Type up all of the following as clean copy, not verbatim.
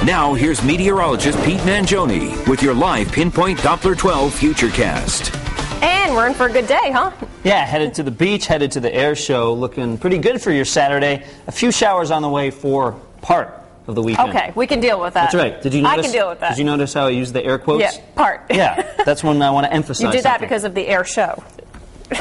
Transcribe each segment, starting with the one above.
Now, here's meteorologist Pete Mangione with your live Pinpoint Doppler 12 Futurecast. And we're in for a good day, huh? Yeah, headed to the beach, headed to the air show. Looking pretty good for your Saturday. A few showers on the way for part of the weekend. Okay, we can deal with that. That's right. Did you notice? I can deal with that. Did you notice how I used the air quotes? Yeah, part. Yeah, that's when I want to emphasize You did that something. because of the air show.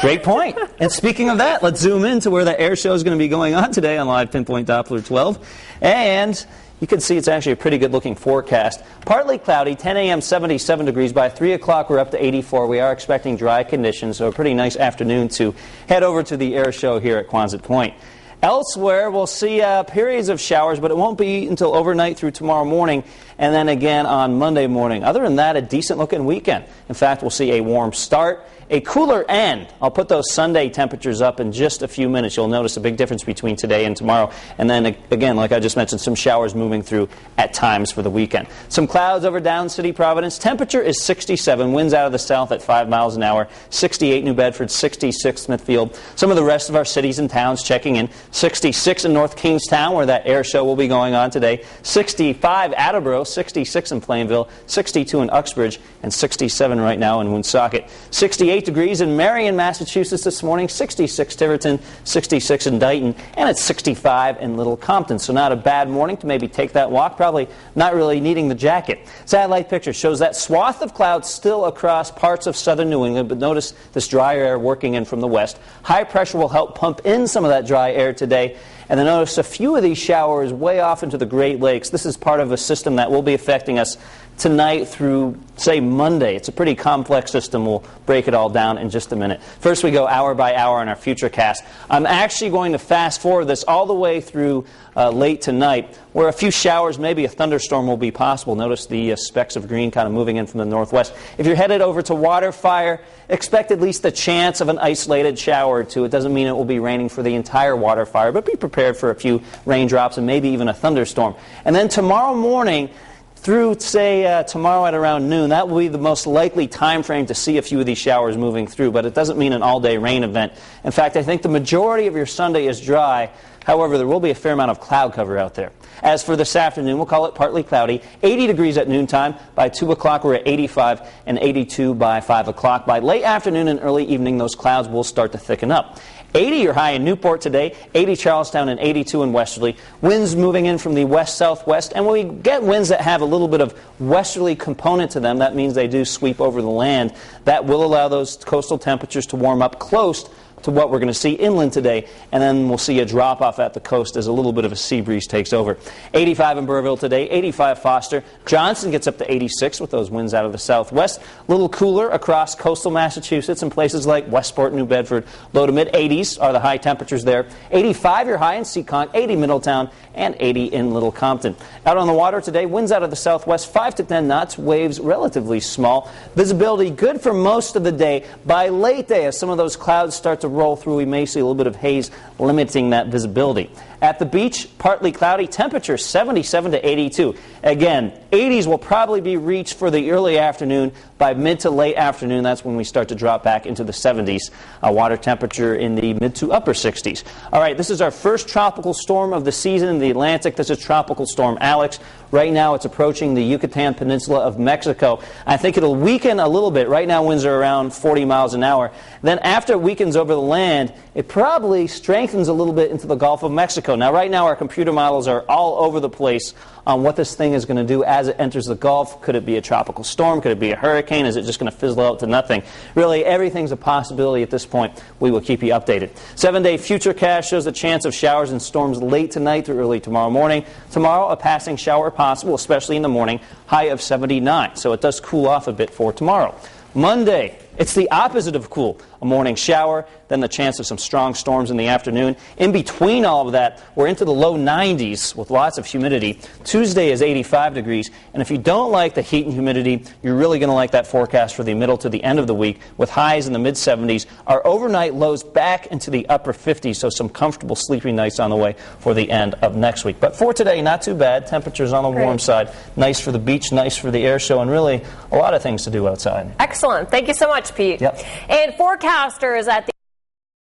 Great point. And speaking of that, let's zoom in to where the air show is going to be going on today on Live Pinpoint Doppler 12. And you can see it's actually a pretty good-looking forecast. Partly cloudy, 10 a.m., 77 degrees. By 3 o'clock, we're up to 84. We are expecting dry conditions, so a pretty nice afternoon to head over to the air show here at Quonset Point. Elsewhere, we'll see periods of showers, but it won't be until overnight through tomorrow morning, and then again on Monday morning. Other than that, a decent-looking weekend. In fact, we'll see a warm start, a cooler end. I'll put those Sunday temperatures up in just a few minutes. You'll notice a big difference between today and tomorrow. And then, again, like I just mentioned, some showers moving through at times for the weekend. Some clouds over Down City, Providence. Temperature is 67. Winds out of the south at 5 miles an hour. 68 New Bedford, 66 Smithfield. Some of the rest of our cities and towns checking in. 66 in North Kingstown, where that air show will be going on today. 65 Attleboro, 66 in Plainville, 62 in Uxbridge, and 67 right now in Woonsocket. 68 degrees in Marion, Massachusetts this morning, 66 Tiverton, 66 in Dighton, and it's 65 in Little Compton. So not a bad morning to maybe take that walk, probably not really needing the jacket. Satellite picture shows that swath of clouds still across parts of southern New England, but notice this dry air working in from the west. High pressure will help pump in some of that dry air today. And then notice a few of these showers way off into the Great Lakes. This is part of a system that will be affecting us tonight through, say, Monday. It's a pretty complex system. We'll break it all down in just a minute. First, we go hour by hour on our Futurecast. I'm actually going to fast forward this all the way through late tonight, where a few showers, maybe a thunderstorm will be possible. Notice the specks of green kind of moving in from the northwest. If you're headed over to Waterfire, expect at least the chance of an isolated shower or two. It doesn't mean it will be raining for the entire Waterfire, but be prepared for a few raindrops and maybe even a thunderstorm. And then tomorrow morning, through, say, tomorrow at around noon, that will be the most likely time frame to see a few of these showers moving through, but it doesn't mean an all-day rain event. In fact, I think the majority of your Sunday is dry. However, there will be a fair amount of cloud cover out there. As for this afternoon, we'll call it partly cloudy. 80 degrees at noontime. By 2 o'clock, we're at 85, and 82 by 5 o'clock. By late afternoon and early evening, those clouds will start to thicken up. 80 your high in Newport today, 80 Charlestown, and 82 in Westerly. Winds moving in from the west-southwest, and when we get winds that have a little bit of westerly component to them, that means they do sweep over the land. That will allow those coastal temperatures to warm up close to what we're going to see inland today, and then we'll see a drop-off at the coast as a little bit of a sea breeze takes over. 85 in Burrillville today, 85 Foster. Johnson gets up to 86 with those winds out of the southwest. A little cooler across coastal Massachusetts and places like Westport, New Bedford. Low to mid-80s are the high temperatures there. 85 your high in Seekonk, 80 Middletown, and 80 in Little Compton. Out on the water today, winds out of the southwest, 5 to 10 knots, waves relatively small. Visibility good for most of the day. By late day, as some of those clouds start to roll through, we may see a little bit of haze limiting that visibility. At the beach, partly cloudy, temperature 77 to 82. Again, 80s will probably be reached for the early afternoon. By mid to late afternoon, that's when we start to drop back into the 70s. Water temperature in the mid to upper 60s. All right, this is our first tropical storm of the season in the Atlantic. This is Tropical Storm Alex. Right now, it's approaching the Yucatan Peninsula of Mexico. I think it'll weaken a little bit. Right now, winds are around 40 miles an hour. Then after it weakens over the land, it probably strengthens a little bit into the Gulf of Mexico. Now, right now, our computer models are all over the place on what this thing is going to do as it enters the Gulf. Could it be a tropical storm? Could it be a hurricane? Is it just going to fizzle out to nothing? Really, everything's a possibility at this point. We will keep you updated. 7-day Futurecast shows a chance of showers and storms late tonight through early tomorrow morning. Tomorrow, a passing shower possible, especially in the morning, high of 79. So it does cool off a bit for tomorrow. Monday, it's the opposite of cool. A morning shower, then the chance of some strong storms in the afternoon. In between all of that, we're into the low 90s with lots of humidity. Tuesday is 85 degrees, and if you don't like the heat and humidity, you're really going to like that forecast for the middle to the end of the week with highs in the mid-70s. Our overnight lows back into the upper 50s, so some comfortable sleeping nights on the way for the end of next week. But for today, not too bad. Temperatures on the warm side. Nice for the beach, nice for the air show, and really a lot of things to do outside. Excellent. Thank you so much, Pete. Yep. And forecasters at the